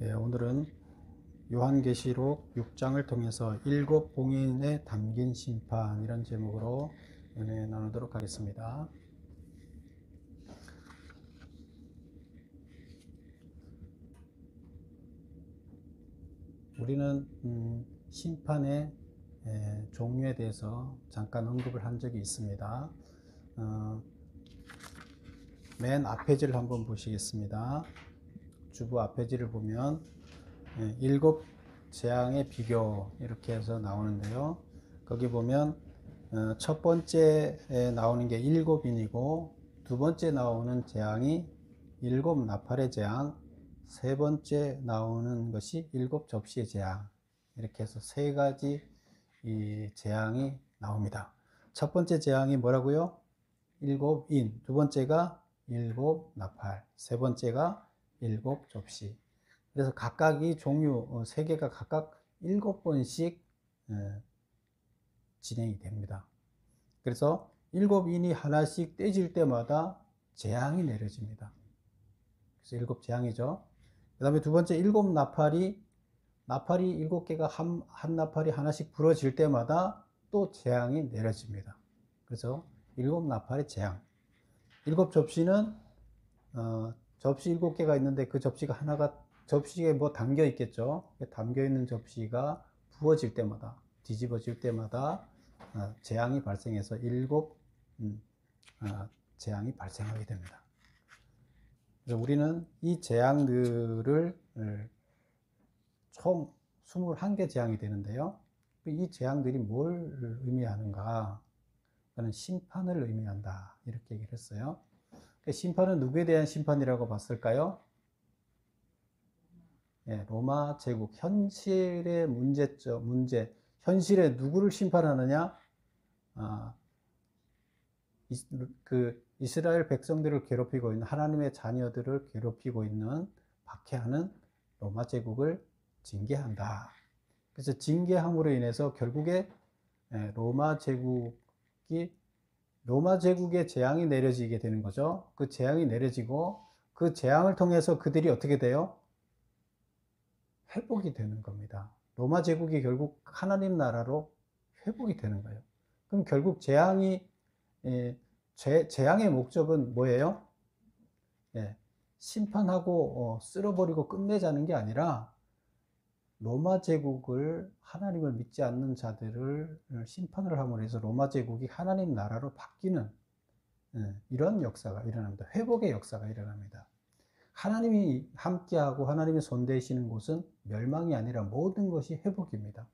오늘은 요한계시록 6장을 통해서 일곱 봉인에 담긴 심판 이런 제목으로 은혜 나누도록 하겠습니다. 우리는 심판의 종류에 대해서 잠깐 언급을 한 적이 있습니다. 맨 앞 페이지를 한번 보시겠습니다. 주부 앞 페이지를 보면 일곱 재앙의 비교 이렇게 해서 나오는데요. 거기 보면 첫 번째에 나오는 게 일곱인이고, 두 번째 나오는 재앙이 일곱 나팔의 재앙, 세 번째 나오는 것이 일곱 접시의 재앙, 이렇게 해서 세 가지 이 재앙이 나옵니다. 첫 번째 재앙이 뭐라고요? 일곱인, 두 번째가 일곱 나팔, 세 번째가 일곱 접시. 그래서 각각 이 종류 세 개가 각각 7번씩 진행이 됩니다. 그래서 7인이 하나씩 떼질 때마다 재앙이 내려집니다. 그래서 7재앙이죠. 그 다음에 두 번째 일곱 나팔이 7개가 한 나팔이 하나씩 부러질 때마다 또 재앙이 내려집니다. 그래서 일곱 나팔의 재앙. 일곱 접시는 접시 7개가 있는데 그 접시가 하나가 접시에 뭐 담겨 있겠죠. 담겨 있는 접시가 부어질 때마다, 뒤집어질 때마다 재앙이 발생해서 일곱 재앙이 발생하게 됩니다. 그래서 우리는 이 재앙들을 총 21개 재앙이 되는데요. 이 재앙들이 뭘 의미하는가? 그는 심판을 의미한다, 이렇게 얘기를 했어요. 심판은 누구에 대한 심판이라고 봤을까요? 로마 제국, 현실의 문제, 현실에 누구를 심판하느냐? 이스라엘 백성들을 괴롭히고 있는, 하나님의 자녀들을 괴롭히고 있는, 박해하는 로마 제국을 징계한다. 그래서 징계함으로 인해서 결국에 로마 제국의 재앙이 내려지게 되는 거죠. 그 재앙이 내려지고 그 재앙을 통해서 그들이 어떻게 돼요? 회복이 되는 겁니다. 로마 제국이 결국 하나님 나라로 회복이 되는 거예요. 그럼 결국 재앙의 목적은 뭐예요? 심판하고 쓸어버리고 끝내자는 게 아니라 로마 제국을, 하나님을 믿지 않는 자들을 심판을 함으로 해서 로마 제국이 하나님 나라로 바뀌는 이런 역사가 일어납니다. 회복의 역사가 일어납니다. 하나님이 함께하고 하나님이 손대시는 곳은 멸망이 아니라 모든 것이 회복입니다.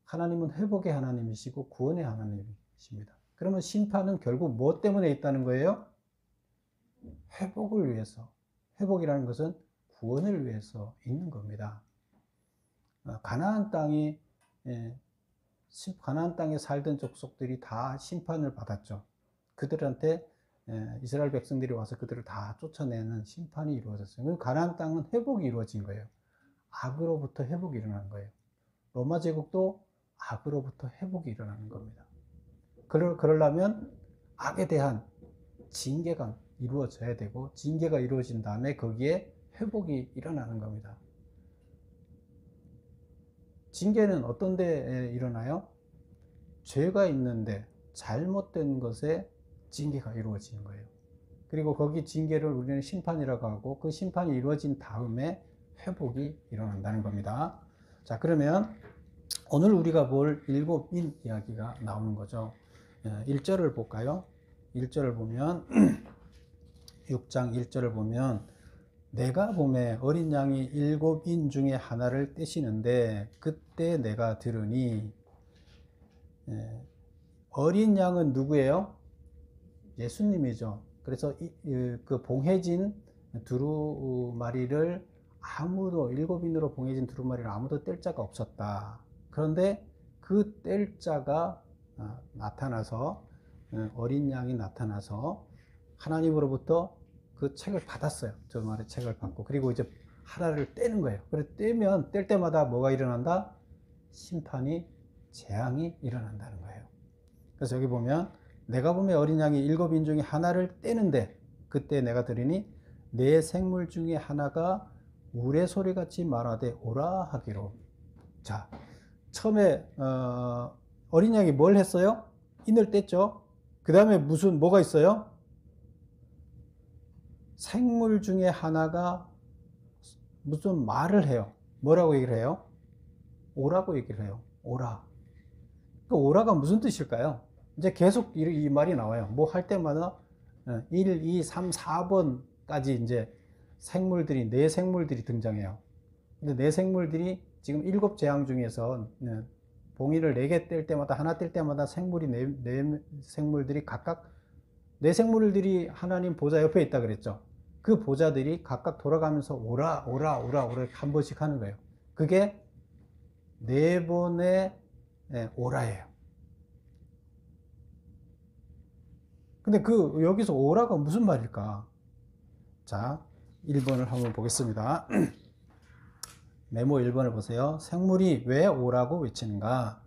하나님은 회복의 하나님이시고 구원의 하나님이십니다. 그러면 심판은 결국 무엇 때문에 있다는 거예요? 회복을 위해서. 회복이라는 것은 구원을 위해서 있는 겁니다. 가나안 땅에 살던 족속들이 다 심판을 받았죠. 그들한테 이스라엘 백성들이 와서 그들을 다 쫓아내는 심판이 이루어졌어요. 가나안 땅은 회복이 이루어진 거예요. 악으로부터 회복이 일어나는 거예요. 로마 제국도 악으로부터 회복이 일어나는 겁니다. 그러려면 악에 대한 징계가 이루어져야 되고, 징계가 이루어진 다음에 거기에 회복이 일어나는 겁니다. 징계는 어떤 데 일어나요? 죄가 있는데 잘못된 것에 징계가 이루어지는 거예요. 그리고 거기 징계를 우리는 심판이라고 하고, 그 심판이 이루어진 다음에 회복이 일어난다는 겁니다. 자, 그러면 오늘 우리가 볼 일곱인 이야기가 나오는 거죠. 1절을 볼까요? 1절을 보면 6장 1절을 보면, 내가 보매 어린 양이 7인 중에 하나를 떼시는데 그때 내가 들으니. 어린 양은 누구예요? 예수님이죠. 그래서 그 봉해진 두루마리를 7인으로 봉해진 두루마리를 아무도 뗄 자가 없었다. 그런데 그 뗄 자가 나타나서, 어린 양이 나타나서 하나님으로부터 그 책을 받았어요. 두루마리 책을 받고, 그리고 이제 하나를 떼는 거예요. 그래 떼면 뗄 때마다 뭐가 일어난다? 심판이, 재앙이 일어난다는 거예요. 그래서 여기 보면, 내가 보면 어린 양이 7인 중에 하나를 떼는데 그때 내가 들으니 내 생물 중에 하나가 우레 소리같이 말하되 오라 하기로. 자, 처음에 어린 양이 뭘 했어요? 인을 뗐죠. 그 다음에 뭐가 있어요? 생물 중에 하나가 무슨 말을 해요. 뭐라고 얘기를 해요? 오라고 얘기를 해요. 오라. 그 오라가 무슨 뜻일까요? 이제 계속 이 말이 나와요. 뭐 할 때마다 1, 2, 3, 4번까지 이제 생물들이, 네 생물들이 등장해요. 근데 네 생물들이 지금 7재앙 중에서 봉인을 4개 뗄 때마다, 하나 뗄 때마다 생물이 네 생물들이 각각, 네 생물들이 하나님 보좌 옆에 있다 그랬죠. 그 보좌들이 각각 돌아가면서 오라, 오라, 오라, 오라 한 번씩 하는 거예요. 그게 4번의 오라예요. 근데 여기서 오라가 무슨 말일까? 자, 1번을 한번 보겠습니다. 메모 1번을 보세요. 생물이 왜 오라고 외치는가?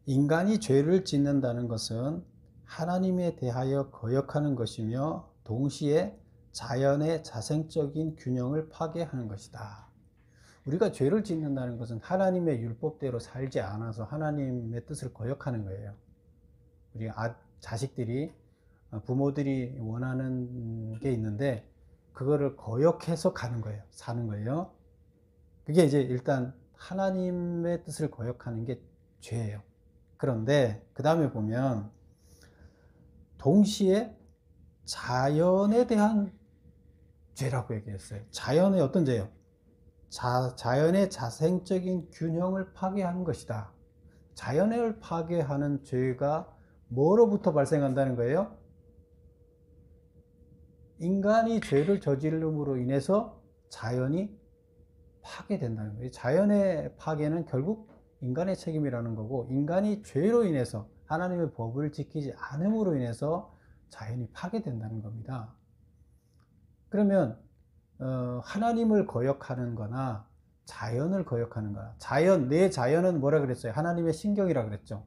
인간이 죄를 짓는다는 것은 하나님에 대하여 거역하는 것이며 동시에 자연의 자생적인 균형을 파괴하는 것이다. 우리가 죄를 짓는다는 것은 하나님의 율법대로 살지 않아서 하나님의 뜻을 거역하는 거예요. 우리 자식들이, 부모들이 원하는 게 있는데 그거를 거역해서 가는 거예요. 사는 거예요. 그게 이제 일단 하나님의 뜻을 거역하는 게 죄예요. 그런데 그 다음에 보면 동시에 자연에 대한 죄라고 얘기했어요. 자연의 어떤 죄요? 자연의 자생적인 균형을 파괴하는 것이다. 자연을 파괴하는 죄가 뭐로부터 발생한다는 거예요? 인간이 죄를 저지름으로 인해서 자연이 파괴된다는 거예요. 자연의 파괴는 결국 인간의 책임이라는 거고, 인간이 죄로 인해서 하나님의 법을 지키지 않음으로 인해서 자연이 파괴된다는 겁니다. 그러면 하나님을 거역하는 거나 자연을 거역하는 거나, 내 자연은 뭐라 그랬어요? 하나님의 신경이라 그랬죠.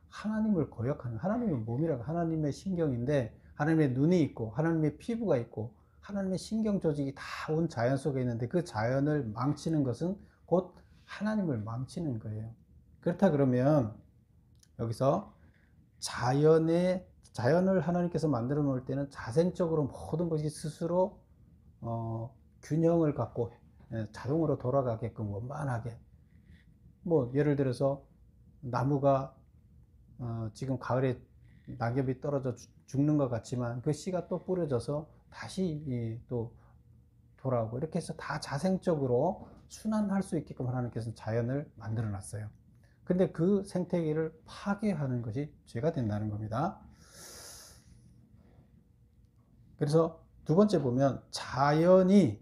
하나님을 거역하는, 하나님의 몸이라고, 하나님의 신경인데 하나님의 눈이 있고 하나님의 피부가 있고 하나님의 신경 조직이 다 온 자연 속에 있는데 그 자연을 망치는 것은 곧 하나님을 망치는 거예요. 그렇다 그러면 여기서 자연을 하나님께서 만들어 놓을 때는 자생적으로 모든 것이 스스로 균형을 갖고 자동으로 돌아가게끔 원만하게, 뭐 예를 들어서 나무가 지금 가을에 낙엽이 떨어져 죽는 것 같지만 그 씨가 또 뿌려져서 다시 또 돌아오고, 이렇게 해서 다 자생적으로 순환할 수 있게끔 하나님께서는 자연을 만들어 놨어요. 근데 그 생태계를 파괴하는 것이 죄가 된다는 겁니다. 그래서 두 번째 보면 자연을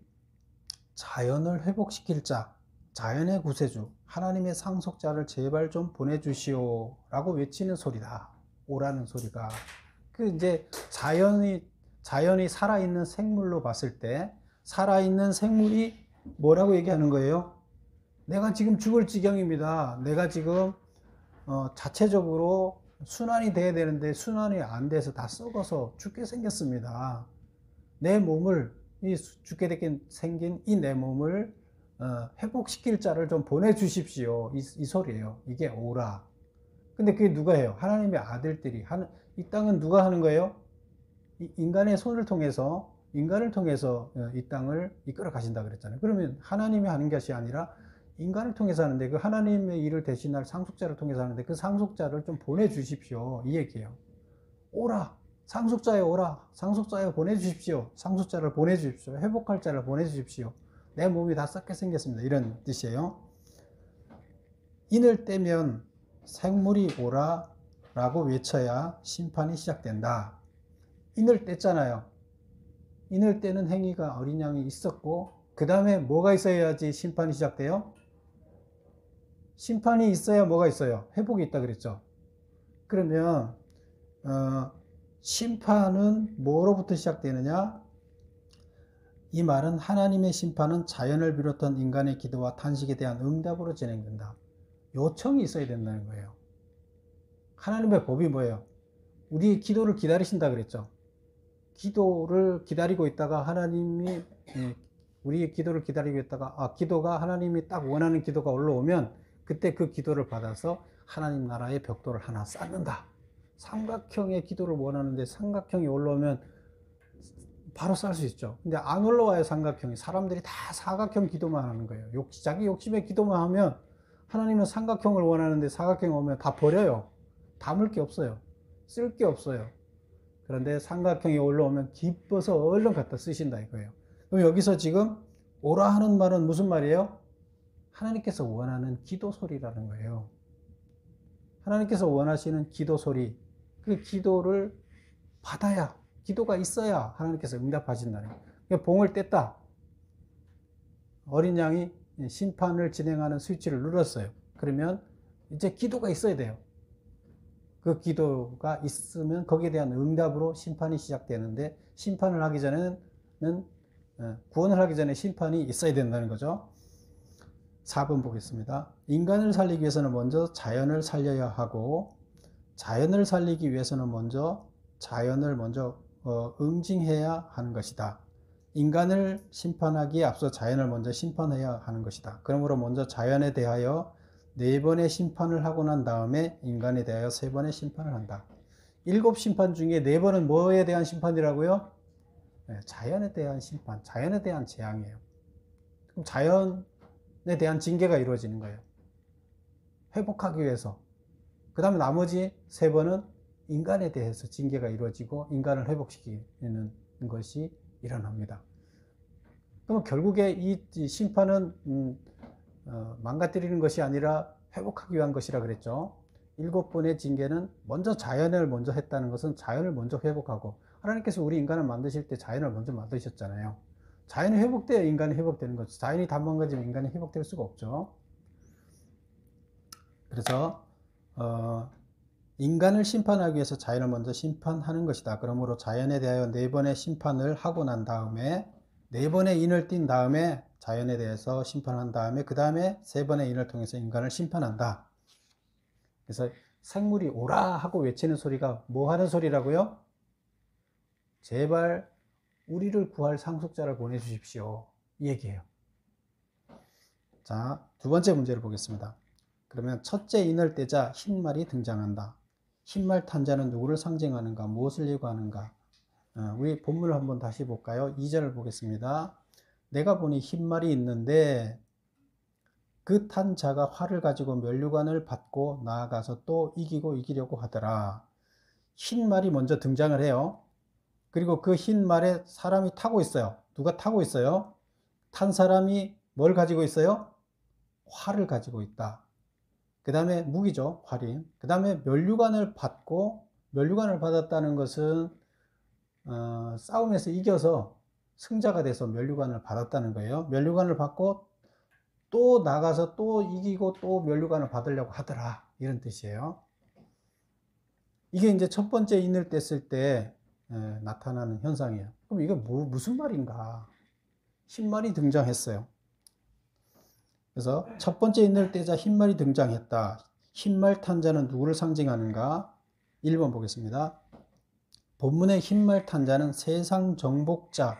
회복시킬 자, 자연의 구세주, 하나님의 상속자를 제발 좀 보내주시오 라고 외치는 소리다. 오라는 소리가. 이제 자연이 살아있는 생물로 봤을 때 살아있는 생물이 뭐라고 얘기하는 거예요? 내가 지금 죽을 지경입니다. 내가 지금 자체적으로 순환이 돼야 되는데 순환이 안 돼서 다 썩어서 죽게 생겼습니다. 내 몸을, 죽게 생긴 이 내 몸을 회복시킬 자를 좀 보내주십시오. 이 소리예요. 이게 오라. 근데 그게 누가 해요? 하나님의 아들들이 이 땅은 누가 하는 거예요? 인간의 손을 통해서, 인간을 통해서 이 땅을 이끌어 가신다 그랬잖아요. 그러면 하나님이 하는 것이 아니라 인간을 통해서 하는데, 그 하나님의 일을 대신할 상속자를 통해서 하는데 그 상속자를 좀 보내주십시오. 이 얘기예요. 오라. 상속자여 오라. 상속자여 보내주십시오. 상속자를 보내주십시오. 회복할 자를 보내주십시오. 내 몸이 다 썩게 생겼습니다. 이런 뜻이에요. 인을 떼면 생물이 오라 라고 외쳐야 심판이 시작된다. 인을 뗐잖아요. 인을 떼는 행위가 어린 양이 있었고, 그 다음에 뭐가 있어야지 심판이 시작돼요? 심판이 있어야 뭐가 있어요? 회복이 있다 그랬죠. 그러면 심판은 뭐로부터 시작되느냐? 이 말은 하나님의 심판은 자연을 비롯한 인간의 기도와 탄식에 대한 응답으로 진행된다. 요청이 있어야 된다는 거예요. 하나님의 법이 뭐예요? 우리의 기도를 기다리신다 그랬죠. 기도를 기다리고 있다가 하나님이 우리의 기도를 기다리고 있다가 기도가 하나님이 딱 원하는 기도가 올라오면 그때 그 기도를 받아서 하나님 나라의 벽돌을 하나 쌓는다. 삼각형의 기도를 원하는데 삼각형이 올라오면 바로 쌀 수 있죠. 근데 안 올라와요, 삼각형이. 사람들이 다 사각형 기도만 하는 거예요. 자기 욕심의 기도만 하면 하나님은 삼각형을 원하는데 사각형이 오면 다 버려요. 담을 게 없어요. 쓸 게 없어요. 그런데 삼각형이 올라오면 기뻐서 얼른 갖다 쓰신다 이거예요. 그럼 여기서 지금 오라 하는 말은 무슨 말이에요? 하나님께서 원하는 기도 소리라는 거예요. 하나님께서 원하시는 기도 소리, 그 기도를 받아야, 기도가 있어야 하나님께서 응답하신다는 거예요. 그러니까 봉을 뗐다. 어린 양이 심판을 진행하는 스위치를 눌렀어요. 그러면 이제 기도가 있어야 돼요. 그 기도가 있으면 거기에 대한 응답으로 심판이 시작되는데, 심판을 하기 전에는, 구원을 하기 전에 심판이 있어야 된다는 거죠. 4번 보겠습니다. 인간을 살리기 위해서는 먼저 자연을 살려야 하고, 자연을 살리기 위해서는 먼저 자연을 응징해야 하는 것이다. 인간을 심판하기에 앞서 자연을 먼저 심판해야 하는 것이다. 그러므로 먼저 자연에 대하여 4번의 심판을 하고 난 다음에 인간에 대하여 3번의 심판을 한다. 7심판 중에 4번은 뭐에 대한 심판이라고요? 자연에 대한 심판, 자연에 대한 재앙이에요. 그럼 자연에 대한 징계가 이루어지는 거예요. 회복하기 위해서. 그 다음에 나머지 3번은 인간에 대해서 징계가 이루어지고 인간을 회복시키는 것이 일어납니다. 그럼 결국에 이 심판은 망가뜨리는 것이 아니라 회복하기 위한 것이라 그랬죠. 7번의 징계는 먼저 자연을 먼저 했다는 것은 자연을 먼저 회복하고, 하나님께서 우리 인간을 만드실 때 자연을 먼저 만드셨잖아요. 자연이 회복돼야 인간이 회복되는 거죠. 자연이 다 망가지면 인간이 회복될 수가 없죠. 그래서 인간을 심판하기 위해서 자연을 먼저 심판하는 것이다. 그러므로 자연에 대하여 4번의 심판을 하고 난 다음에, 4번의 인을 띈 다음에 자연에 대해서 심판한 다음에, 그 다음에 3번의 인을 통해서 인간을 심판한다. 그래서 생물이 오라 하고 외치는 소리가 뭐 하는 소리라고요? 제발 우리를 구할 상속자를 보내주십시오, 이 얘기예요. 자, 2번째 문제를 보겠습니다. 그러면 첫째 인을 떼자 흰말이 등장한다. 흰말 탄자는 누구를 상징하는가? 무엇을 예고하는가? 우리 본문을 한번 다시 볼까요? 2절을 보겠습니다. 내가 보니 흰말이 있는데 그 탄 자가 활을 가지고 면류관을 받고 나아가서 또 이기려고 하더라. 흰말이 먼저 등장을 해요. 그리고 그 흰말에 사람이 타고 있어요. 누가 타고 있어요? 탄 사람이 뭘 가지고 있어요? 활을 가지고 있다. 그 다음에 무기죠, 활이. 그 다음에 면류관을 받았다는 것은 싸움에서 이겨서 승자가 돼서 면류관을 받았다는 거예요. 면류관을 받고 또 나가서 또 이기고 또 면류관을 받으려고 하더라, 이런 뜻이에요. 이게 이제 첫 번째 인을 뗐을 때 나타나는 현상이에요. 그럼 이게 무슨 말인가? 흰말이 등장했어요. 그래서 첫 번째 인을 떼자 흰말이 등장했다. 흰말 탄 자는 누구를 상징하는가? 1번 보겠습니다. 본문의 흰말 탄 자는 세상 정복자를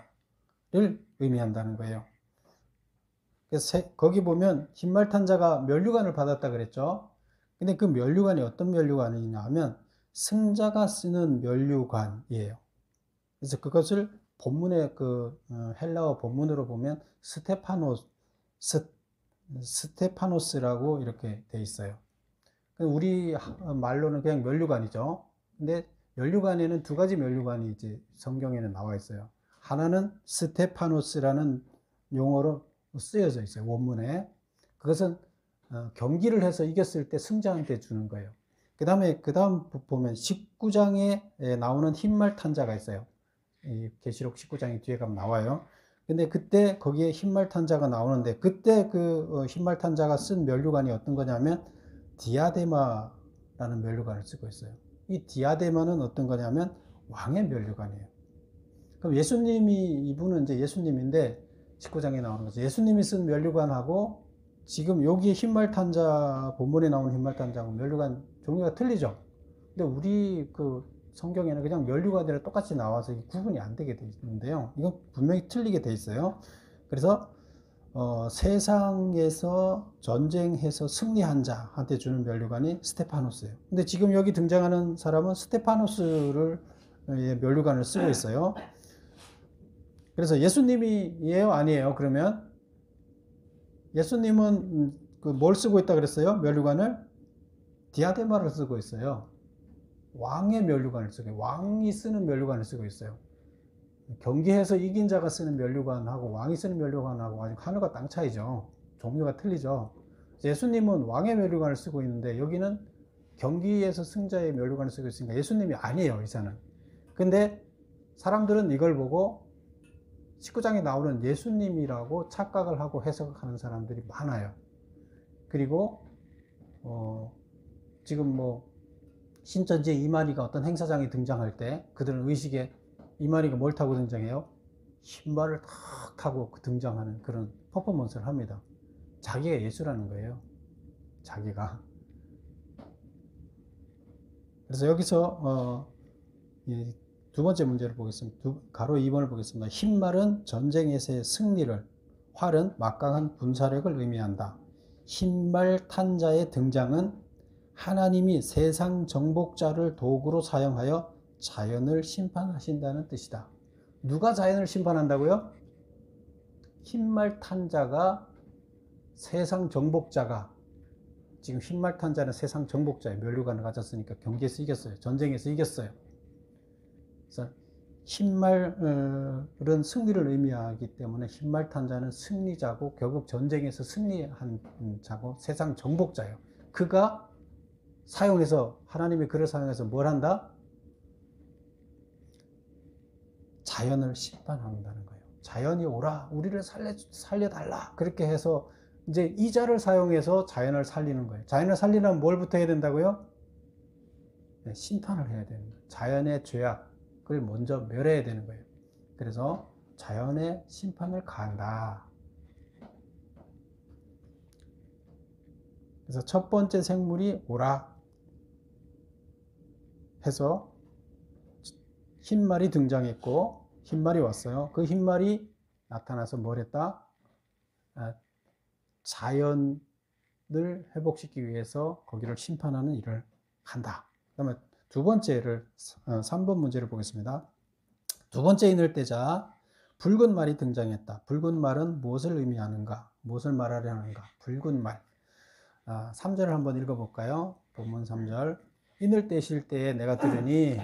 의미한다는 거예요. 그래서 거기 보면 흰말 탄 자가 면류관을 받았다 그랬죠. 근데 그 면류관이 어떤 면류관이냐 하면 승자가 쓰는 면류관이에요. 그래서 그것을 본문의 헬라어 본문으로 보면 스테파노스라고 이렇게 돼 있어요. 우리 말로는 그냥 면류관이죠. 근데 면류관에는 2가지 면류관이 이제 성경에는 나와 있어요. 하나는 스테파노스라는 용어로 쓰여져 있어요, 원문에. 그것은 경기를 해서 이겼을 때 승자한테 주는 거예요. 그 다음 보면 19장에 나오는 흰말 탄자가 있어요. 계시록 19장에 뒤에 가면 나와요. 근데 그때 거기에 흰말 탄자가 나오는데, 그때 그 흰말 탄자가 쓴 면류관이 어떤 거냐면 디아데마라는 면류관을 쓰고 있어요. 이 디아데마는 어떤 거냐면 왕의 면류관이에요. 그럼 이분은 이제 예수님인데 19장에 나오는 거죠. 예수님이 쓴 면류관하고 지금 여기 흰말 탄자, 본문에 나오는 흰말 탄자하고 면류관 종류가 틀리죠. 근데 우리 성경에는 그냥 면류관이랑 똑같이 나와서 구분이 안 되게 돼 있는데요. 이건 분명히 틀리게 돼 있어요. 그래서 세상에서 전쟁해서 승리한 자한테 주는 면류관이 스테파노스예요. 근데 지금 여기 등장하는 사람은 스테파노스를 면류관을 쓰고 있어요. 그래서 예수님이에요, 아니에요? 그러면 예수님은 뭘 쓰고 있다 그랬어요? 면류관을 디아데마를 쓰고 있어요. 왕의 면류관을 쓰고, 왕이 쓰는 면류관을 쓰고 있어요. 경기에서 이긴 자가 쓰는 면류관하고 왕이 쓰는 면류관하고 아직 하늘과 땅 차이죠. 종류가 틀리죠. 예수님은 왕의 면류관을 쓰고 있는데 여기는 경기에서 승자의 면류관을 쓰고 있으니까 예수님이 아니에요, 이사는. 근데 사람들은 이걸 보고 19장에 나오는 예수님이라고 착각을 하고 해석하는 사람들이 많아요. 그리고 지금 뭐 신천지의 이만희가 어떤 행사장에 등장할 때 그들은 의식에 이만희가 뭘 타고 등장해요? 신발을 탁 타고 등장하는 그런 퍼포먼스를 합니다. 자기가 예수라는 거예요. 자기가. 그래서 여기서 두 번째 문제를 보겠습니다. 가로 2번을 보겠습니다. 흰말은 전쟁에서의 승리를, 활은 막강한 분사력을 의미한다. 흰말 탄자의 등장은 하나님이 세상 정복자를 도구로 사용하여 자연을 심판하신다는 뜻이다. 누가 자연을 심판한다고요? 흰말 탄자가 세상 정복자가, 지금 흰말 탄자는 세상 정복자예요. 면류관을 가졌으니까 경기에서 이겼어요. 전쟁에서 이겼어요. 그래서 흰말은 승리를 의미하기 때문에 흰말 탄자는 승리자고 결국 전쟁에서 승리한 자고 세상 정복자예요. 그가 사용해서, 하나님이 그를 사용해서 뭘 한다? 자연을 심판한다는 거예요. 자연이 오라, 우리를 살려달라. 그렇게 해서 이제 이 자를 사용해서 자연을 살리는 거예요. 자연을 살리려면 뭘부터 해야 된다고요? 네, 심판을 해야 되는 거예요. 자연의 죄악을 먼저 멸해야 되는 거예요. 그래서 자연의 심판을 가한다. 그래서 첫 번째 생물이 오라 해서 흰말이 등장했고 흰말이 왔어요. 그 흰말이 나타나서 뭘 했다? 자연을 회복시키기 위해서 거기를 심판하는 일을 한다. 그 다음에 두 번째를 3번 문제를 보겠습니다. 두 번째 인을 떼자 붉은 말이 등장했다. 붉은 말은 무엇을 의미하는가? 무엇을 말하려는가? 붉은 말. 3절을 한번 읽어볼까요? 본문 3절. 인을 떼실 때에 내가 들으니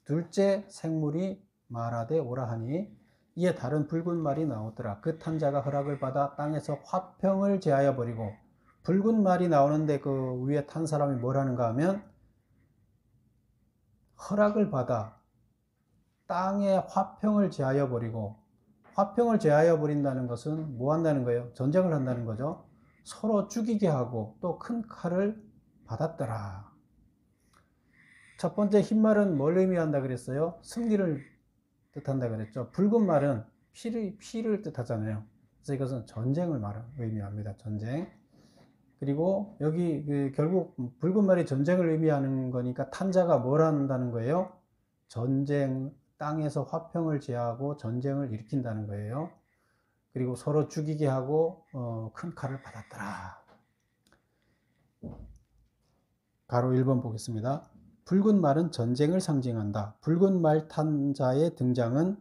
둘째 생물이 말하되 오라 하니 이에 다른 붉은 말이 나오더라. 그 탄자가 허락을 받아 땅에서 화평을 제하여 버리고, 붉은 말이 나오는데 그 위에 탄 사람이 뭘 하는가 하면 허락을 받아 땅에 화평을 제하여 버리고, 화평을 제하여 버린다는 것은 뭐 한다는 거예요? 전쟁을 한다는 거죠. 서로 죽이게 하고 또 큰 칼을 받았더라. 첫 번째 흰말은 뭘 의미한다 그랬어요? 승리를 뜻한다 그랬죠. 붉은 말은 피를 뜻하잖아요. 그래서 이것은 전쟁을 의미합니다. 전쟁. 그리고 여기 결국 붉은 말이 전쟁을 의미하는 거니까 탄자가 뭘 한다는 거예요? 전쟁, 땅에서 화평을 제하고 전쟁을 일으킨다는 거예요. 그리고 서로 죽이게 하고 큰 칼을 받았더라. 가로 1번 보겠습니다. 붉은 말은 전쟁을 상징한다. 붉은 말 탄자의 등장은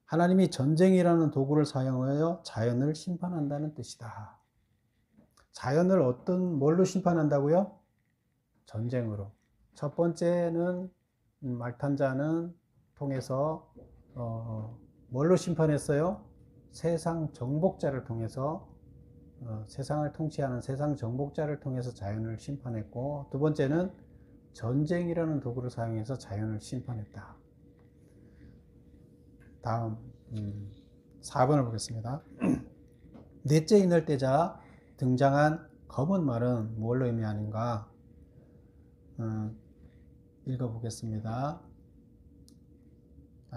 하나님이 전쟁이라는 도구를 사용하여 자연을 심판한다는 뜻이다. 자연을 뭘로 심판한다고요? 전쟁으로. 첫 번째는 말탄자는 통해서 뭘로 심판했어요? 세상 정복자를 통해서 세상을 통치하는 세상 정복자를 통해서 자연을 심판했고, 두 번째는 전쟁이라는 도구를 사용해서 자연을 심판했다. 다음 4번을 보겠습니다. 넷째 인을 떼자 등장한 검은 말은 뭘 의미하는가? 읽어보겠습니다.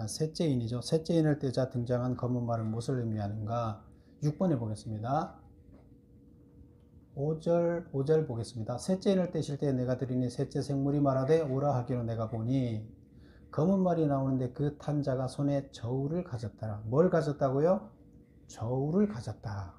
셋째 인이죠. 셋째 인을 떼자 등장한 검은 말은 무엇을 의미하는가? 6번에 보겠습니다. 5절 보겠습니다. 셋째 인을 떼실 때 내가 들으니 셋째 생물이 말하되 오라 하기로 내가 보니, 검은 말이 나오는데 그 탄자가 손에 저울을 가졌더라. 뭘 가졌다고요? 저울을 가졌다.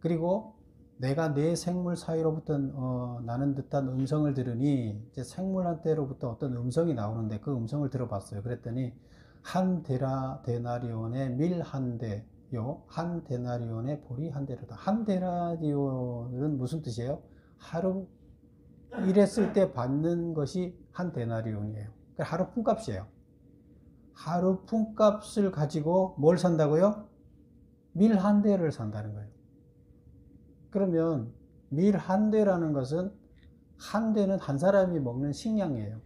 그리고 내가 내 생물 사이로부터 나는 듯한 음성을 들으니 이제 생물한테로부터 어떤 음성이 나오는데 그 음성을 들어봤어요. 그랬더니 한 데나리온의 밀 한 대요, 한 데나리온의 보리 한 대로다. 한 데나리온은 무슨 뜻이에요? 하루 일했을 때 받는 것이 한 데나리온이에요. 그러니까 하루 품값이에요. 하루 품값을 가지고 뭘 산다고요? 밀 한 대를 산다는 거예요. 그러면 밀 한 대라는 것은 한 대는 한 사람이 먹는 식량이에요.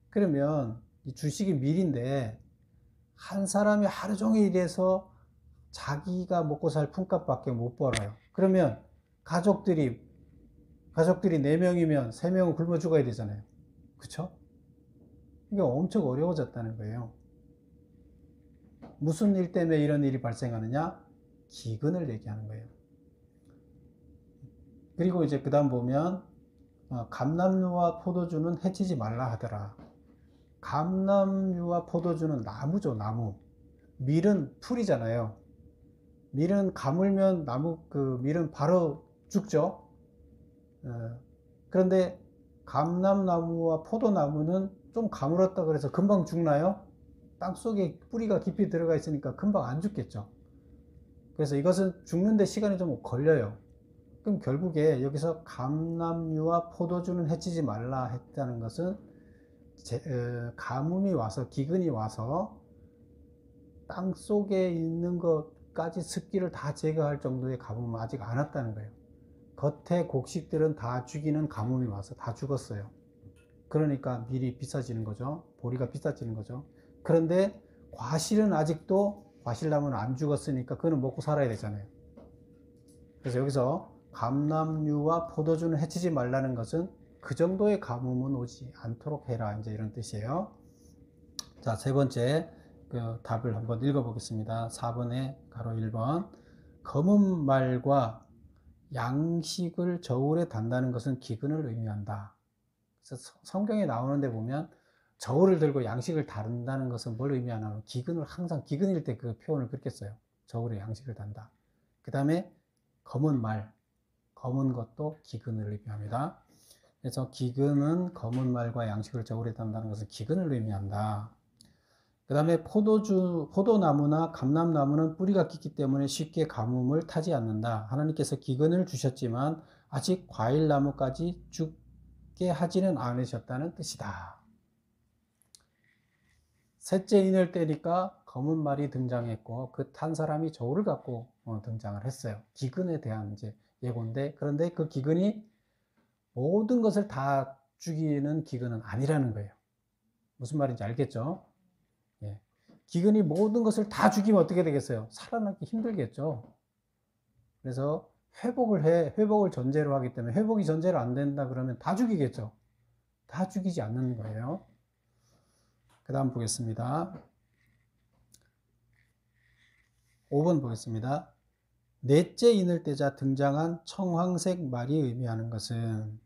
그러면 이 주식이 밀인데 한 사람이 하루 종일 일해서 자기가 먹고 살 품값밖에 못 벌어요. 그러면 가족들이 4명이면 3명은 굶어 죽어야 되잖아요. 그쵸? 이게 엄청 어려워졌다는 거예요. 무슨 일 때문에 이런 일이 발생하느냐? 기근을 얘기하는 거예요. 그리고 이제 그 다음 보면 감람류와 포도주는 해치지 말라 하더라. 감람류와 포도주는 나무죠, 나무. 밀은 풀이잖아요. 밀은 가물면 밀은 바로 죽죠. 그런데 감람나무와 포도나무는 좀 가물었다 그래서 금방 죽나요? 땅속에 뿌리가 깊이 들어가 있으니까 금방 안 죽겠죠. 그래서 이것은 죽는데 시간이 좀 걸려요. 그럼 결국에 여기서 감람류와 포도주는 해치지 말라 했다는 것은 가뭄이 와서, 기근이 와서 땅 속에 있는 것까지 습기를 다 제거할 정도의 가뭄은 아직 안 왔다는 거예요. 겉에 곡식들은 다 죽이는 가뭄이 와서 다 죽었어요. 그러니까 밀이 비싸지는 거죠. 보리가 비싸지는 거죠. 그런데 과실은 아직도, 과실나무는 안 죽었으니까 그거는 먹고 살아야 되잖아요. 그래서 여기서 감람류와 포도주는 해치지 말라는 것은 그 정도의 가뭄은 오지 않도록 해라, 이제 이런 뜻이에요. 자, 세 번째 그 답을 한번 읽어보겠습니다. 4번에 가로 1번. 검은 말과 양식을 저울에 단다는 것은 기근을 의미한다. 그래서 성경에 나오는데 보면 저울을 들고 양식을 다룬다는 것은 뭘 의미하냐면 기근을, 항상 기근일 때 그 표현을 그렇게 써요. 저울에 양식을 단다. 그 다음에 검은 말, 검은 것도 기근을 의미합니다. 그래서 기근은 검은 말과 양식을 저울에 단다는 것은 기근을 의미한다. 그 다음에 포도나무나 감람나무는 뿌리가 깊기 때문에 쉽게 가뭄을 타지 않는다. 하나님께서 기근을 주셨지만 아직 과일나무까지 죽게 하지는 않으셨다는 뜻이다. 셋째 인을 때니까 검은 말이 등장했고 그 탄 사람이 저울을 갖고 등장을 했어요. 기근에 대한 이제 예고인데, 그런데 그 기근이 모든 것을 다 죽이는 기근은 아니라는 거예요. 무슨 말인지 알겠죠? 예. 기근이 모든 것을 다 죽이면 어떻게 되겠어요? 살아남기 힘들겠죠. 그래서 회복을 전제로 하기 때문에, 회복이 전제로 안 된다 그러면 다 죽이겠죠. 다 죽이지 않는 거예요. 그 다음 보겠습니다. 5번 보겠습니다. 넷째 인을 떼자 등장한 청황색 말이 의미하는 것은,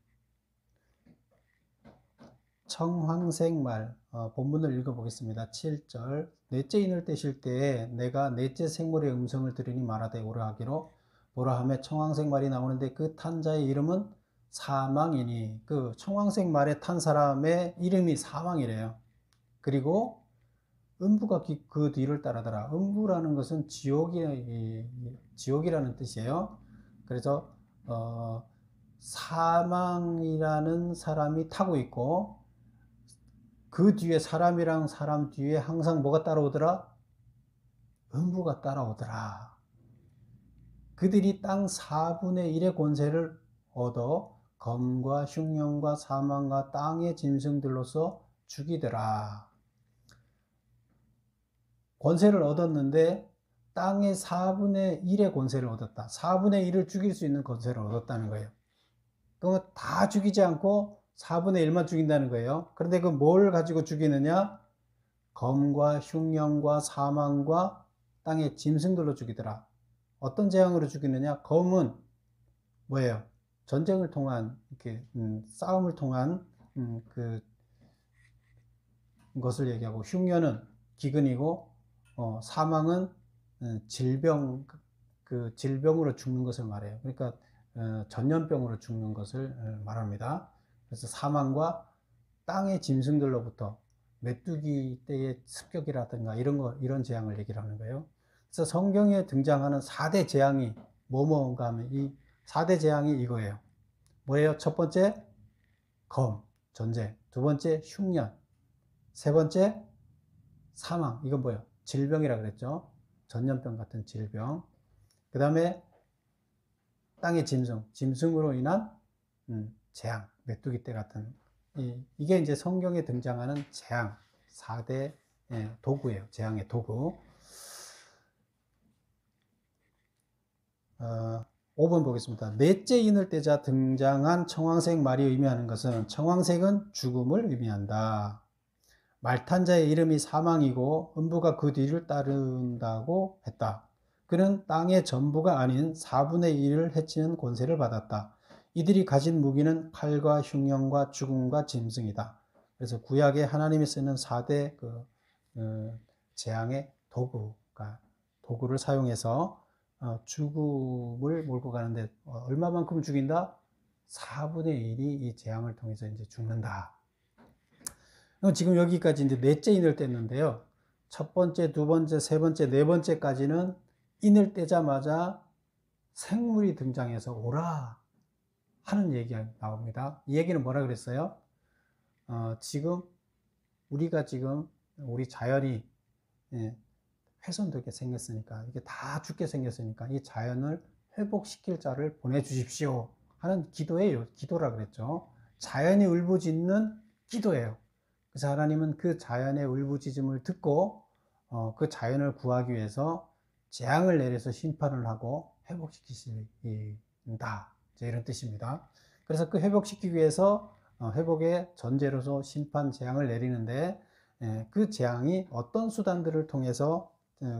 청황색 말, 본문을 읽어보겠습니다. 7절. 넷째 인을 떼실 때에 내가 넷째 생물의 음성을 들으니 말하되 오라 하기로 뭐라 하며 청황색 말이 나오는데 그 탄 자의 이름은 사망이니, 그 청황색 말에 탄 사람의 이름이 사망이래요. 그리고 음부가 그 뒤를 따르더라. 음부라는 것은 지옥이라는 뜻이에요. 그래서 사망이라는 사람이 타고 있고 그 뒤에, 사람이랑 사람 뒤에 항상 뭐가 따라오더라? 음부가 따라오더라. 그들이 땅 4분의 1의 권세를 얻어 검과 흉년과 사망과 땅의 짐승들로서 죽이더라. 권세를 얻었는데 땅의 4분의 1의 권세를 얻었다. 4분의 1을 죽일 수 있는 권세를 얻었다는 거예요. 그러면 다 죽이지 않고 4분의 1만 죽인다는 거예요. 그런데 그 뭘 가지고 죽이느냐? 검과 흉년과 사망과 땅의 짐승들로 죽이더라. 어떤 재앙으로 죽이느냐? 검은 뭐예요? 전쟁을 통한, 이렇게 싸움을 통한 것을 얘기하고, 흉년은 기근이고, 사망은 질병, 그 질병으로 죽는 것을 말해요. 그러니까 전염병으로 죽는 것을 말합니다. 그래서 사망과 땅의 짐승들로부터 메뚜기 떼의 습격이라든가 이런 재앙을 얘기를 하는 거예요. 그래서 성경에 등장하는 4대 재앙이 뭐뭐인가 하면 이 4대 재앙이 이거예요. 뭐예요? 첫 번째, 검, 전쟁. 두 번째, 흉년. 세 번째, 사망. 이건 뭐예요? 질병이라 그랬죠. 전염병 같은 질병. 그 다음에 땅의 짐승으로 인한 재앙, 메뚜기 떼 같은 이게 이제 성경에 등장하는 재앙 4대 도구예요. 재앙의 도구. 5번 보겠습니다. 넷째 인을 떼자 등장한 청황색 말이 의미하는 것은 청황색은 죽음을 의미한다. 말탄 자의 이름이 사망이고 음부가 그 뒤를 따른다고 했다. 그는 땅의 전부가 아닌 4분의 1을 해치는 권세를 받았다. 이들이 가진 무기는 칼과 흉년과 죽음과 짐승이다. 그래서 구약에 하나님이 쓰는 4대 재앙의 도구를 사용해서 죽음을 몰고 가는데 얼마만큼 죽인다? 4분의 1이 이 재앙을 통해서 이제 죽는다. 지금 여기까지 이제 넷째 인을 뗐는데요. 첫 번째, 두 번째, 세 번째, 네 번째까지는 인을 떼자마자 생물이 등장해서 오라 하는 얘기가 나옵니다. 이 얘기는 뭐라 그랬어요? 지금 우리 자연이 훼손되게 생겼으니까, 이게 다 죽게 생겼으니까 이 자연을 회복시킬 자를 보내주십시오 하는 기도예요. 기도라 그랬죠. 자연이 울부짖는 기도예요. 그래서 하나님은 그 자연의 울부짖음을 듣고 그 자연을 구하기 위해서 재앙을 내려서 심판을 하고 회복시키신다. 이런 뜻입니다. 그래서 그 회복시키기 위해서 회복의 전제로서 심판 재앙을 내리는데 그 재앙이 어떤 수단들을 통해서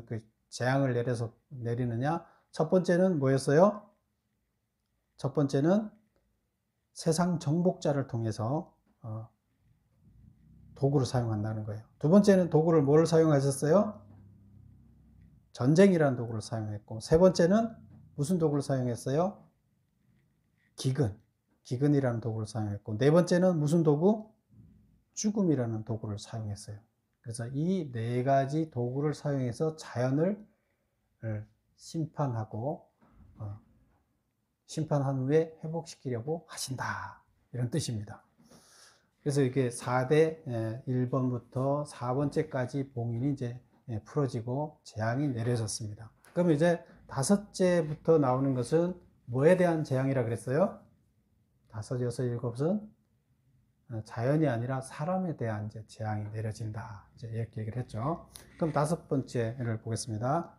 그 재앙을 내리느냐? 첫 번째는 뭐였어요? 첫 번째는 세상 정복자를 통해서 도구를 사용한다는 거예요. 두 번째는 도구를 뭘 사용하셨어요? 전쟁이라는 도구를 사용했고, 세 번째는 무슨 도구를 사용했어요? 기근이라는 도구를 사용했고, 네 번째는 무슨 도구? 죽음이라는 도구를 사용했어요. 그래서 이 네 가지 도구를 사용해서 자연을 심판하고 심판한 후에 회복시키려고 하신다. 이런 뜻입니다. 그래서 이게 4대 1번부터 4번째까지 봉인이 이제 풀어지고 재앙이 내려졌습니다. 그러면 이제 5째부터 나오는 것은 뭐에 대한 재앙이라 그랬어요? 5, 6, 7은 자연이 아니라 사람에 대한 이제 재앙이 내려진다. 이제 이렇게 얘기를 했죠. 그럼 5번째를 보겠습니다.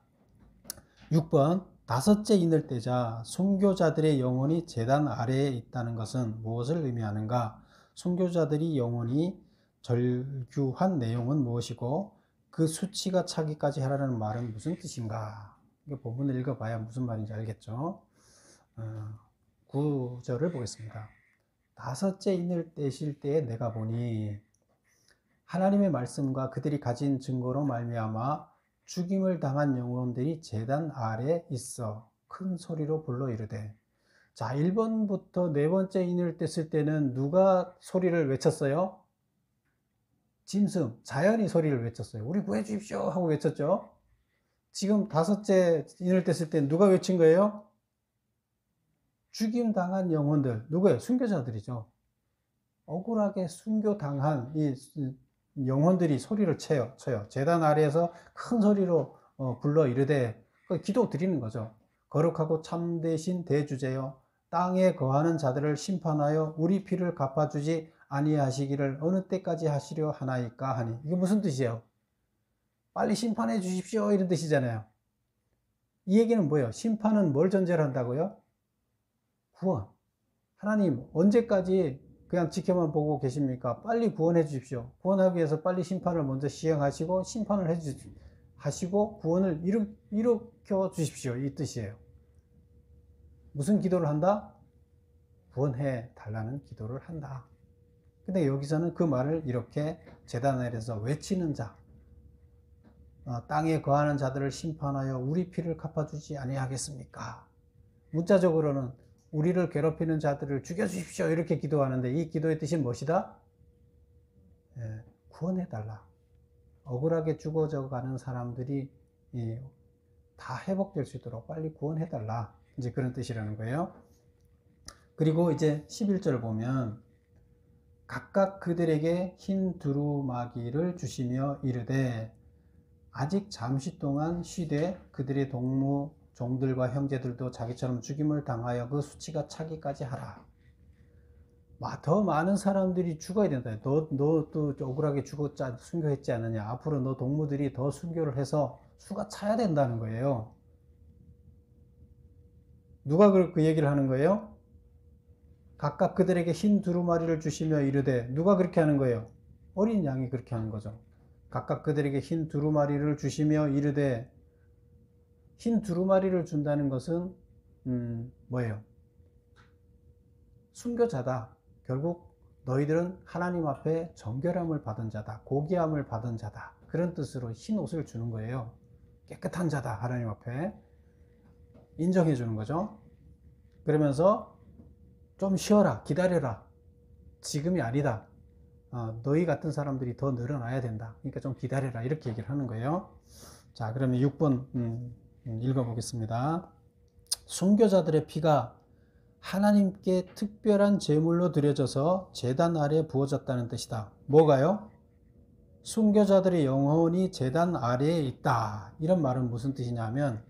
6번. 5째 인을 떼자 순교자들의 영혼이 제단 아래에 있다는 것은 무엇을 의미하는가? 순교자들이 영혼이 절규한 내용은 무엇이고 그 수치가 차기까지 하라는 말은 무슨 뜻인가? 이거 본문을 읽어봐야 무슨 말인지 알겠죠? 9절을 보겠습니다. 5째 인을 떼실 때에 내가 보니 하나님의 말씀과 그들이 가진 증거로 말미암아 죽임을 당한 영혼들이 제단 아래 있어 큰 소리로 불러 이르되. 자, 1번부터 네 번째 인을 뗐을 때는 누가 소리를 외쳤어요? 짐승, 자연이 소리를 외쳤어요. 우리 구해 주십시오 하고 외쳤죠. 지금 5째 인을 뗐을 때는 누가 외친 거예요? 죽임 당한 영혼들. 누구예요? 순교자들이죠. 억울하게 순교당한 이 영혼들이 소리를 쳐요. 제단 아래에서 큰 소리로 불러 이르되 기도 드리는 거죠. 거룩하고 참되신 대주제여 땅에 거하는 자들을 심판하여 우리 피를 갚아주지 아니하시기를 어느 때까지 하시려 하나이까 하니. 이게 무슨 뜻이에요? 빨리 심판해 주십시오 이런 뜻이잖아요. 이 얘기는 뭐예요? 심판은 뭘 전제로 한다고요? 구원. 하나님 언제까지 그냥 지켜만 보고 계십니까? 빨리 구원해 주십시오. 구원하기 위해서 빨리 심판을 먼저 시행하시고 심판을 하시고 구원을 일으켜 주십시오. 이 뜻이에요. 무슨 기도를 한다? 구원해 달라는 기도를 한다. 근데 여기서는 그 말을 이렇게 제단 아래에서 외치는 자, 땅에 거하는 자들을 심판하여 우리 피를 갚아주지 아니하겠습니까? 문자적으로는 우리를 괴롭히는 자들을 죽여주십시오 이렇게 기도하는데, 이 기도의 뜻이 무엇이다? 구원해달라. 억울하게 죽어져 가는 사람들이 다 회복될 수 있도록 빨리 구원해달라, 이제 그런 뜻이라는 거예요. 그리고 이제 11절 보면 각각 그들에게 흰 두루마기를 주시며 이르되 아직 잠시 동안 쉬되 그들의 동무 종들과 형제들도 자기처럼 죽임을 당하여 그 수치가 차기까지 하라. 더 많은 사람들이 죽어야 된다. 너도 억울하게 순교했지 않느냐. 앞으로 너 동무들이 더 순교를 해서 수가 차야 된다는 거예요. 누가 그 얘기를 하는 거예요? 각각 그들에게 흰 두루마리를 주시며 이르되, 누가 그렇게 하는 거예요? 어린 양이 그렇게 하는 거죠. 각각 그들에게 흰 두루마리를 주시며 이르되, 흰 두루마리를 준다는 것은 뭐예요? 순교자다. 결국 너희들은 하나님 앞에 정결함을 받은 자다. 고귀함을 받은 자다. 그런 뜻으로 흰 옷을 주는 거예요. 깨끗한 자다. 하나님 앞에 인정해 주는 거죠. 그러면서 좀 쉬어라. 기다려라. 지금이 아니다. 너희 같은 사람들이 더 늘어나야 된다. 그러니까 좀 기다려라. 이렇게 얘기를 하는 거예요. 자, 그러면 6번 읽어보겠습니다. 순교자들의 피가 하나님께 특별한 제물로 드려져서 제단 아래 부어졌다는 뜻이다. 뭐가요? 순교자들의 영혼이 제단 아래에 있다. 이런 말은 무슨 뜻이냐면,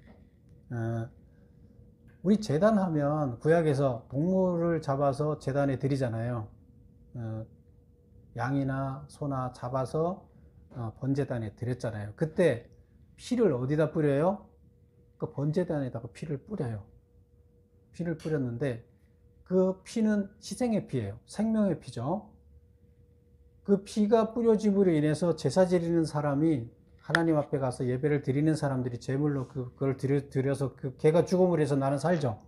우리 제단하면 구약에서 동물을 잡아서 제단에 드리잖아요. 양이나 소나 잡아서 번제단에 드렸잖아요. 그때 피를 어디다 뿌려요? 그 번제단에다가 피를 뿌려요. 피를 뿌렸는데 그 피는 희생의 피예요. 생명의 피죠. 그 피가 뿌려짐으로 인해서 제사 지리는 사람이 하나님 앞에 가서 예배를 드리는 사람들이 제물로 그걸 드려서 걔가 죽음을 해서 나는 살죠.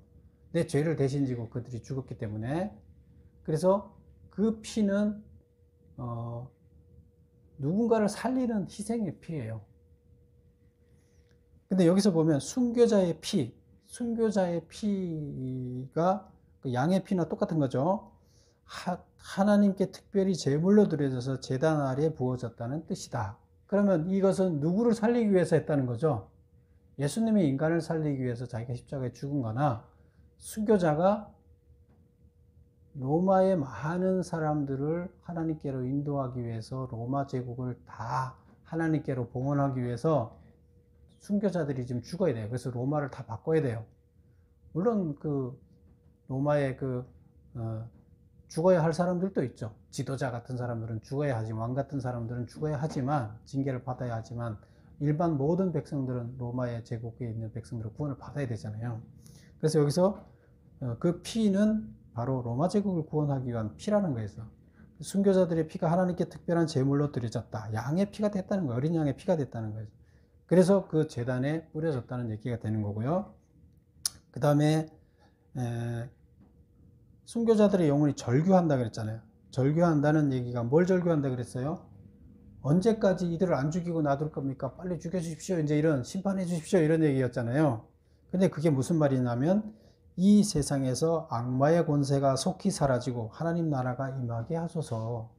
내 죄를 대신 지고 그들이 죽었기 때문에. 그래서 그 피는 누군가를 살리는 희생의 피예요. 근데 여기서 보면 순교자의 피가 그 양의 피나 똑같은 거죠. 하나님께 특별히 제물로 드려져서 제단 아래에 부어졌다는 뜻이다. 그러면 이것은 누구를 살리기 위해서 했다는 거죠? 예수님이 인간을 살리기 위해서 자기가 십자가에 죽은 거나, 순교자가 로마의 많은 사람들을 하나님께로 인도하기 위해서 로마 제국을 다 하나님께로 봉헌하기 위해서 순교자들이 지금 죽어야 돼요. 그래서 로마를 다 바꿔야 돼요. 물론 로마의 죽어야 할 사람들도 있죠. 지도자 같은 사람들은 죽어야 하지, 왕 같은 사람들은 죽어야 하지만, 징계를 받아야 하지만, 일반 모든 백성들은 로마의 제국에 있는 백성들은 구원을 받아야 되잖아요. 그래서 여기서 그 피는 바로 로마 제국을 구원하기 위한 피라는 거예요. 순교자들의 피가 하나님께 특별한 제물로 드려졌다. 양의 피가 됐다는 거예요. 어린 양의 피가 됐다는 거예요. 그래서 그 제단에 뿌려졌다는 얘기가 되는 거고요. 그 다음에 순교자들의 영혼이 절규한다 그랬잖아요. 절규한다는 얘기가 뭘 절규한다 그랬어요? 언제까지 이들을 안 죽이고 놔둘 겁니까? 빨리 죽여주십시오. 이제 이런 심판해 주십시오. 이런 얘기였잖아요. 근데 그게 무슨 말이냐면, 이 세상에서 악마의 권세가 속히 사라지고 하나님 나라가 임하게 하소서.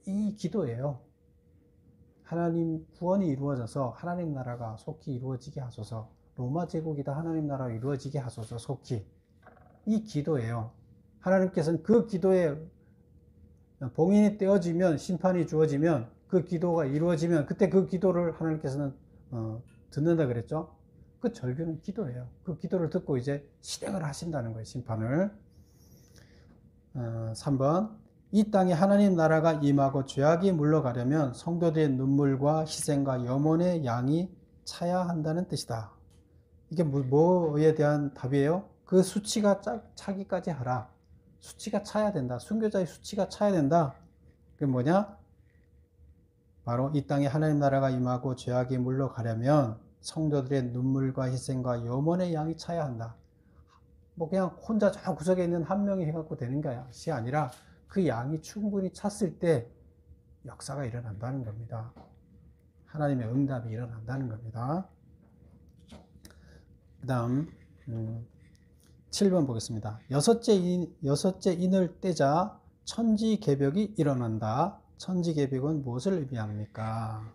이 기도예요. 하나님 구원이 이루어져서 하나님 나라가 속히 이루어지게 하소서. 로마 제국이다 하나님 나라가 이루어지게 하소서. 속히. 이 기도예요. 하나님께서는 그 기도에 봉인이 떼어지면, 심판이 주어지면, 그 기도가 이루어지면 그때 그 기도를 하나님께서는 듣는다 그랬죠. 그 절규는 기도예요. 그 기도를 듣고 이제 실행을 하신다는 거예요. 심판을. 3번 이 땅에 하나님 나라가 임하고 죄악이 물러가려면 성도들의 눈물과 희생과 염원의 양이 차야 한다는 뜻이다. 이게 뭐에 대한 답이에요? 그 수치가 차기까지 하라. 수치가 차야 된다. 순교자의 수치가 차야 된다. 그게 뭐냐? 바로 이 땅에 하나님 나라가 임하고 죄악이 물러가려면 성도들의 눈물과 희생과 염원의 양이 차야 한다. 뭐 그냥 혼자 저 구석에 있는 한 명이 해갖고 되는 것이 아니라 그 양이 충분히 찼을 때 역사가 일어난다는 겁니다. 하나님의 응답이 일어난다는 겁니다. 그 다음 7번 보겠습니다. 여섯째 인을 떼자 천지개벽이 일어난다. 천지개벽은 무엇을 의미합니까?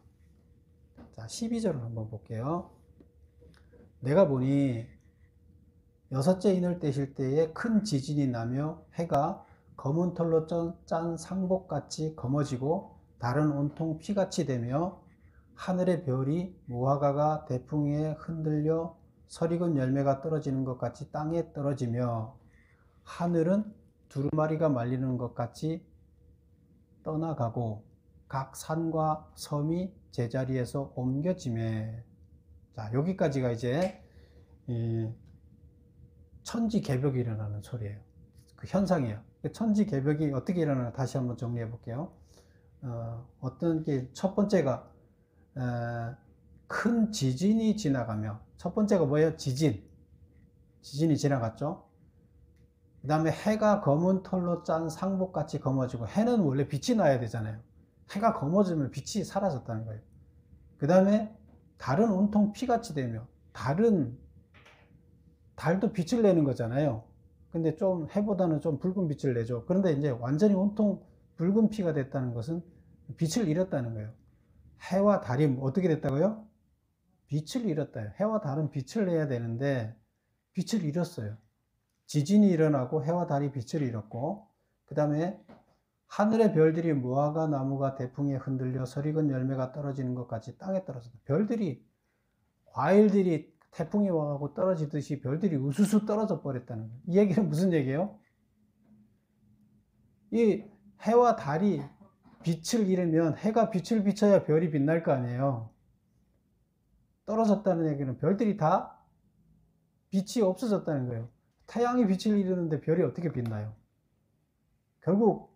자, 12절을 한번 볼게요. 내가 보니 여섯째 인을 떼실 때에 큰 지진이 나며 해가 검은 털로 짠 상복같이 검어지고 달은 온통 피같이 되며 하늘의 별이 무화과가 대풍에 흔들려 설익은 열매가 떨어지는 것 같이 땅에 떨어지며 하늘은 두루마리가 말리는 것 같이 떠나가고 각 산과 섬이 제자리에서 옮겨지매. 자, 여기까지가 이제 천지개벽이 일어나는 소리예요. 그 현상이에요. 천지개벽이 어떻게 일어나나 다시 한번 정리해 볼게요. 어떤 게 첫 번째가 큰 지진이 지나가며, 첫 번째가 뭐예요? 지진이 지나갔죠. 그 다음에 해가 검은 털로 짠 상복같이 검어지고, 해는 원래 빛이 나야 되잖아요. 해가 검어지면 빛이 사라졌다는 거예요. 그 다음에 달은 온통 피같이 되며, 달도 빛을 내는 거잖아요. 근데 좀 해보다는 좀 붉은 빛을 내죠. 그런데 이제 완전히 온통 붉은 피가 됐다는 것은 빛을 잃었다는 거예요. 해와 달이 어떻게 됐다고요? 빛을 잃었다요. 해와 달은 빛을 내야 되는데 빛을 잃었어요. 지진이 일어나고 해와 달이 빛을 잃었고, 그 다음에 하늘의 별들이 무화과 나무가 대풍에 흔들려 설익은 열매가 떨어지는 것 같이 땅에 떨어졌다. 과일들이 태풍이 와가고 떨어지듯이 별들이 우수수 떨어져 버렸다는 거예요. 이 얘기는 무슨 얘기예요? 이 해와 달이 빛을 잃으면 해가 빛을 비춰야 별이 빛날 거 아니에요. 떨어졌다는 얘기는 별들이 다 빛이 없어졌다는 거예요. 태양이 빛을 잃는데 별이 어떻게 빛나요? 결국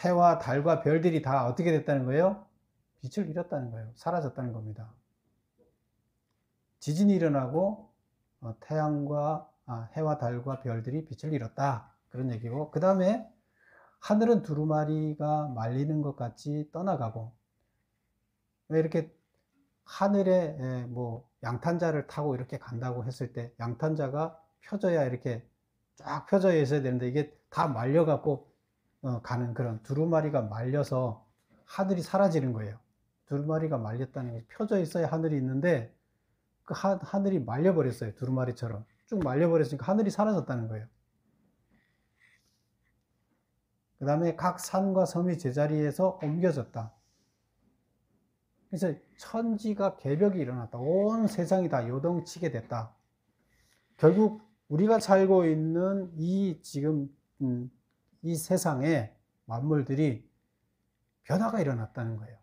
해와 달과 별들이 다 어떻게 됐다는 거예요? 빛을 잃었다는 거예요. 사라졌다는 겁니다. 지진이 일어나고 해와 달과 별들이 빛을 잃었다. 그런 얘기고, 그 다음에 하늘은 두루마리가 말리는 것 같이 떠나가고, 왜 이렇게 하늘에 뭐 양탄자를 타고 이렇게 간다고 했을 때 양탄자가 펴져야 이렇게 쫙 펴져 있어야 되는데 이게 다 말려갖고 가는 그런, 두루마리가 말려서 하늘이 사라지는 거예요. 두루마리가 말렸다는 게 펴져 있어야 하늘이 있는데 그 하늘이 말려버렸어요. 두루마리처럼 쭉 말려버렸으니까 하늘이 사라졌다는 거예요. 그 다음에 각 산과 섬이 제자리에서 옮겨졌다. 그래서 천지가 개벽이 일어났다. 온 세상이 다 요동치게 됐다. 결국 우리가 살고 있는 지금 이 세상에 만물들이 변화가 일어났다는 거예요.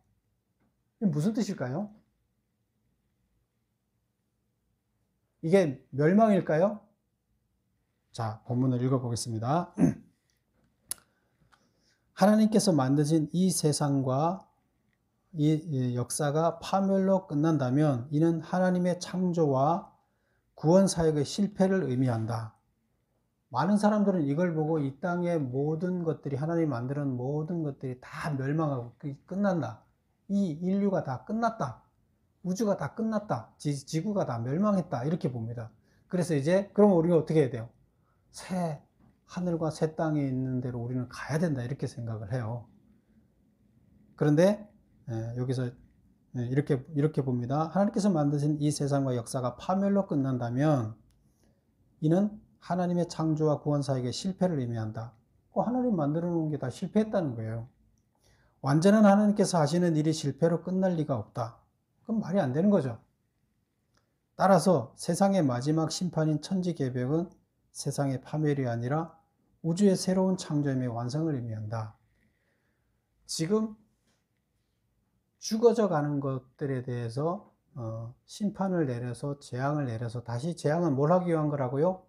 이게 무슨 뜻일까요? 이게 멸망일까요? 자, 본문을 읽어보겠습니다. 하나님께서 만드신 이 세상과 이 역사가 파멸로 끝난다면 이는 하나님의 창조와 구원 사역의 실패를 의미한다. 많은 사람들은 이걸 보고 이 땅의 모든 것들이, 하나님이 만드는 모든 것들이 다 멸망하고 끝난다. 이 인류가 다 끝났다. 우주가 다 끝났다. 지구가 다 멸망했다. 이렇게 봅니다. 그래서 이제 그럼 우리가 어떻게 해야 돼요? 새 하늘과 새 땅에 있는 대로 우리는 가야 된다. 이렇게 생각을 해요. 그런데 여기서 이렇게 봅니다. 하나님께서 만드신 이 세상과 역사가 파멸로 끝난다면 이는 하나님의 창조와 구원 사역의 실패를 의미한다. 하나님 만들어 놓은 게 다 실패했다는 거예요. 완전한 하나님께서 하시는 일이 실패로 끝날 리가 없다. 그럼 말이 안 되는 거죠. 따라서 세상의 마지막 심판인 천지개벽은 세상의 파멸이 아니라 우주의 새로운 창조의 완성을 의미한다. 지금 죽어져 가는 것들에 대해서 심판을 내려서 재앙을 내려서 다시 재앙은 뭘 하기 위한 거라고요?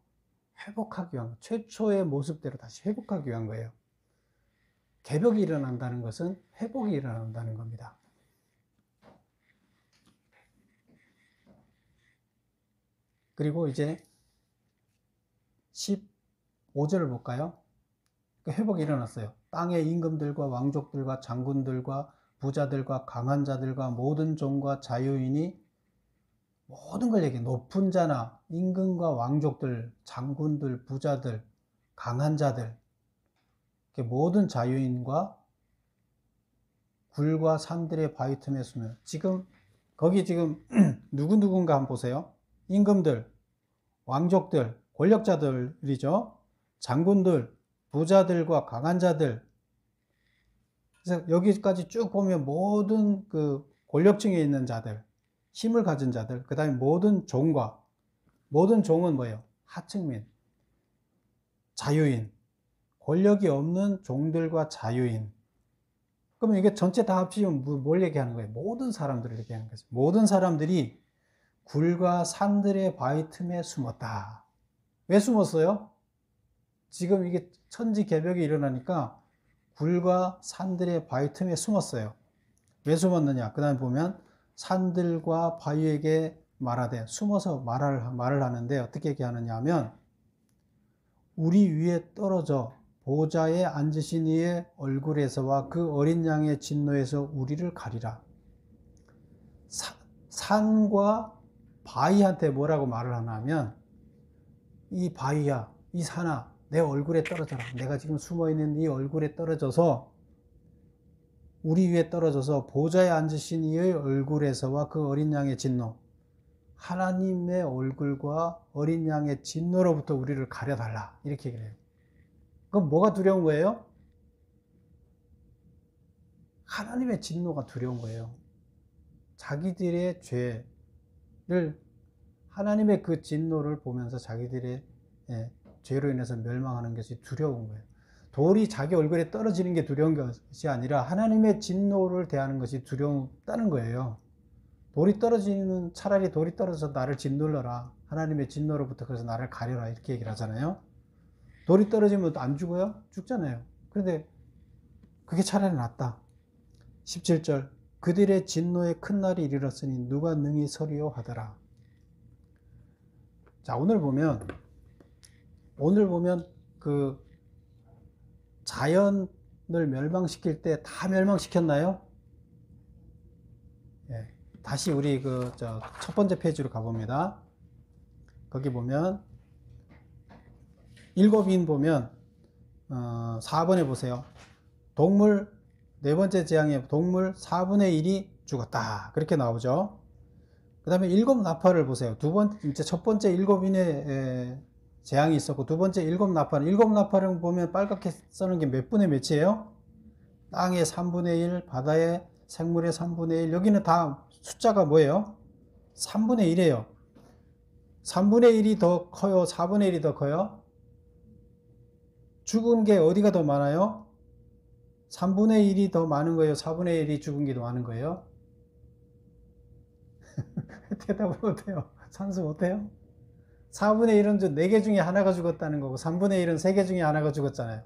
회복하기 위한, 최초의 모습대로 다시 회복하기 위한 거예요. 개벽이 일어난다는 것은 회복이 일어난다는 겁니다. 그리고 이제 15절을 볼까요? 회복이 일어났어요. 땅의 임금들과 왕족들과 장군들과 부자들과 강한 자들과 모든 종과 자유인이 모든 걸 얘기해. 높은 자나 임금과 왕족들, 장군들, 부자들, 강한 자들, 모든 자유인과 굴과 산들의 바위 틈에 숨어. 지금 거기 지금 누군가 한번 보세요. 임금들, 왕족들, 권력자들이죠. 장군들, 부자들과 강한 자들. 그래서 여기까지 쭉 보면 모든 그 권력층에 있는 자들, 힘을 가진 자들, 그 다음에 모든 종과, 모든 종은 뭐예요? 하층민, 자유인, 권력이 없는 종들과 자유인. 그러면 이게 전체 다 합치면 뭘 얘기하는 거예요? 모든 사람들을 얘기하는 거죠. 모든 사람들이 굴과 산들의 바위 틈에 숨었다. 왜 숨었어요? 지금 이게 천지개벽이 일어나니까 굴과 산들의 바위 틈에 숨었어요. 왜 숨었느냐? 그 다음에 보면 산들과 바위에게 말하되, 숨어서 말을 하는데 어떻게 얘기하느냐 하면, 우리 위에 떨어져 보좌에 앉으신 이의 얼굴에서와 그 어린 양의 진노에서 우리를 가리라. 산과 바위한테 뭐라고 말을 하냐면, 이 바위야, 이 산아, 내 얼굴에 떨어져라. 내가 지금 숨어있는 네 얼굴에 떨어져서, 우리 위에 떨어져서 보좌에 앉으신 이의 얼굴에서와 그 어린 양의 진노, 하나님의 얼굴과 어린 양의 진노로부터 우리를 가려달라. 이렇게 얘기를 해요. 그럼 뭐가 두려운 거예요? 하나님의 진노가 두려운 거예요. 자기들의 죄를, 하나님의 그 진노를 보면서 자기들의 죄로 인해서 멸망하는 것이 두려운 거예요. 돌이 자기 얼굴에 떨어지는 게 두려운 것이 아니라 하나님의 진노를 대하는 것이 두렵다는 거예요. 차라리 돌이 떨어져서 나를 짓눌러라. 하나님의 진노로부터 그래서 나를 가려라. 이렇게 얘기를 하잖아요. 돌이 떨어지면 안 죽어요? 죽잖아요. 그런데 그게 차라리 낫다. 17절. 그들의 진노의 큰 날이 이르렀으니 누가 능히 서리요 하더라. 자, 오늘 보면 그 자연을 멸망시킬 때 다 멸망시켰나요? 예. 다시 우리 첫 번째 페이지로 가봅니다. 거기 보면 일곱인 보면 4번에 보세요. 동물 네 번째 재앙에 동물 4분의 1이 죽었다. 그렇게 나오죠. 그 다음에 일곱 나팔을 보세요. 이제 첫 번째 일곱인의 재앙이 있었고, 두 번째 일곱 나팔은 보면 빨갛게 써놓은 게 몇 분의 몇이에요? 땅의 3분의 1, 바다의 생물의 3분의 1. 여기는 다 숫자가 뭐예요? 3분의 1이에요. 3분의 1이 더 커요? 4분의 1이 더 커요? 죽은 게 어디가 더 많아요? 3분의 1이 더 많은 거예요? 4분의 1이 죽은 게 더 많은 거예요? 대답을 못해요. 산수 못해요? 4분의 1은 4개 중에 하나가 죽었다는 거고 3분의 1은 3개 중에 하나가 죽었잖아요.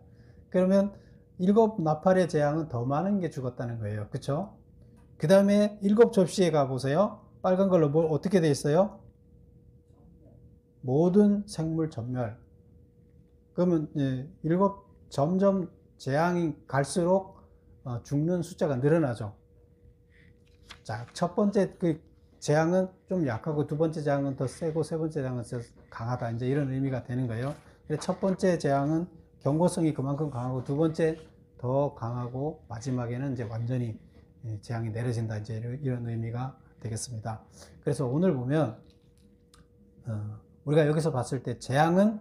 그러면 일곱 나팔의 재앙은 더 많은 게 죽었다는 거예요. 그쵸? 그 다음에 일곱 접시에 가보세요. 빨간 걸로 어떻게 돼 있어요? 모든 생물 전멸. 그러면 점점 재앙이 갈수록 죽는 숫자가 늘어나죠. 자, 첫 번째 그 재앙은 좀 약하고 두 번째 재앙은 더 세고 세 번째 재앙은 더 강하다. 이제 이런 의미가 되는 거예요. 첫 번째 재앙은 경고성이 그만큼 강하고 두 번째 더 강하고 마지막에는 이제 완전히 재앙이 내려진다. 이제 이런 의미가 되겠습니다. 그래서 오늘 보면 우리가 여기서 봤을 때 재앙은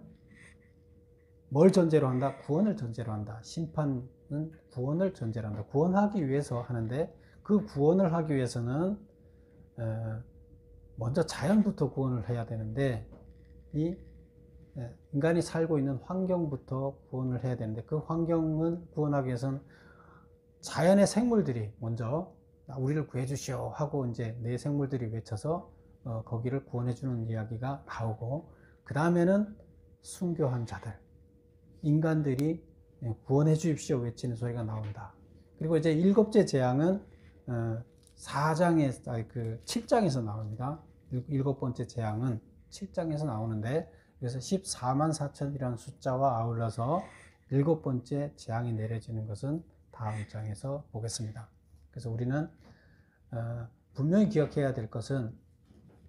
뭘 전제로 한다? 구원을 전제로 한다. 심판은 구원을 전제로 한다. 구원하기 위해서 하는데 그 구원을 하기 위해서는 먼저 자연부터 구원을 해야 되는데 이 인간이 살고 있는 환경부터 구원을 해야 되는데 그 환경은 구원하기 위해서는 자연의 생물들이 먼저 우리를 구해 주시오 하고 이제 내 생물들이 외쳐서 거기를 구원해 주는 이야기가 나오고, 그 다음에는 순교한 자들, 인간들이 구원해 주십시오 외치는 소리가 나온다. 그리고 이제 일곱째 재앙은 7장에서 나옵니다. 일곱 번째 재앙은 7장에서 나오는데, 그래서 14만 4천이라는 숫자와 아울러서 일곱 번째 재앙이 내려지는 것은 다음 장에서 보겠습니다. 그래서 우리는 분명히 기억해야 될 것은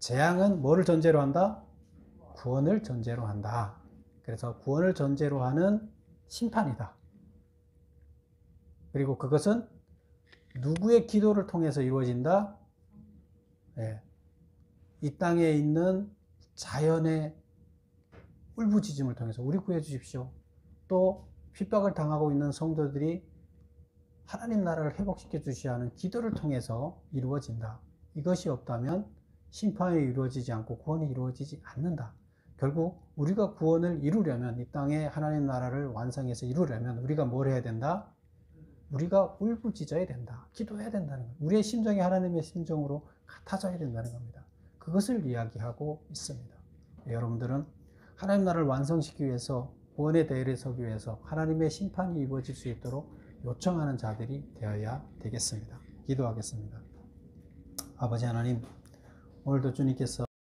재앙은 뭐를 전제로 한다? 구원을 전제로 한다. 그래서 구원을 전제로 하는 심판이다. 그리고 그것은 누구의 기도를 통해서 이루어진다? 예. 이 땅에 있는 자연의 울부짖음을 통해서 우리 구해 주십시오. 또 핍박을 당하고 있는 성도들이 하나님 나라를 회복시켜 주셔야 하는 기도를 통해서 이루어진다. 이것이 없다면 심판이 이루어지지 않고 구원이 이루어지지 않는다. 결국 우리가 구원을 이루려면, 이 땅에 하나님 나라를 완성해서 이루려면 우리가 뭘 해야 된다? 우리가 울부짖어야 된다. 기도해야 된다는 거예요. 우리의 심정이 하나님의 심정으로 같아져야 된다는 겁니다. 그것을 이야기하고 있습니다. 여러분들은 하나님 나라를 완성시키기 위해서, 구원의 대열에 서기 위해서 하나님의 심판이 이루어질 수 있도록 요청하는 자들이 되어야 되겠습니다. 기도하겠습니다. 아버지 하나님, 오늘도 주님께서